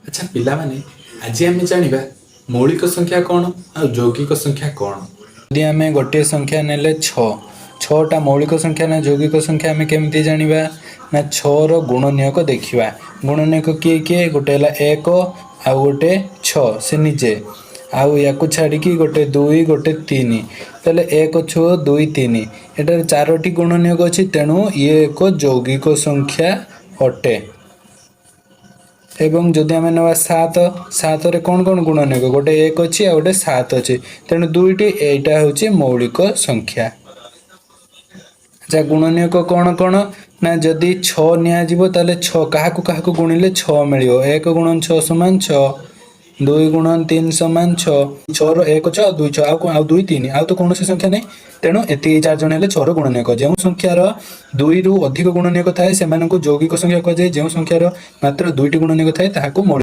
अच्छा पिलामाने आज आम जाना मौलिक संख्या कौन आ यौगिक संख्या कौन। यदि आम गोटे संख्या नेले छटा मौलिक संख्या ना यौगिक संख्या आम केमी जाना ना छर गुणनीयक देखा। गुणनीयक किए किए गोटे एक आउ गोटे से निजे आउ या छाड़ी गोटे दुई गोटे तीन तेल एक छु दुई तीन एटार चारोटी गुणनीयक अच्छी तेणु ये एक यौगिक संख्या अटे। एवं जदि आम ना सात सात कौन कौन गुणनीयक गोटे एक अच्छी आ गोटे सात अच्छी तेणु दुईटी एटा हूँ मौलिक संख्या। अच्छा गुणनीयक कौन कौन ना जदि छ निजो क्या गुणिले छ मिल एक गुणन छ समान छ दुई गुणन तीन समान छर एक छ दुई छ आउ दुई तीन आउ तो कौन संख्या नहीं तेणु एति चार जन है छर गुणनीयक जो संख्यार दुई रु अधिक गुणनीयक थाए से यौगिक संख्या कहुए जो संख्यार मात्र दुईटी गुणनीयक थाए मौलिक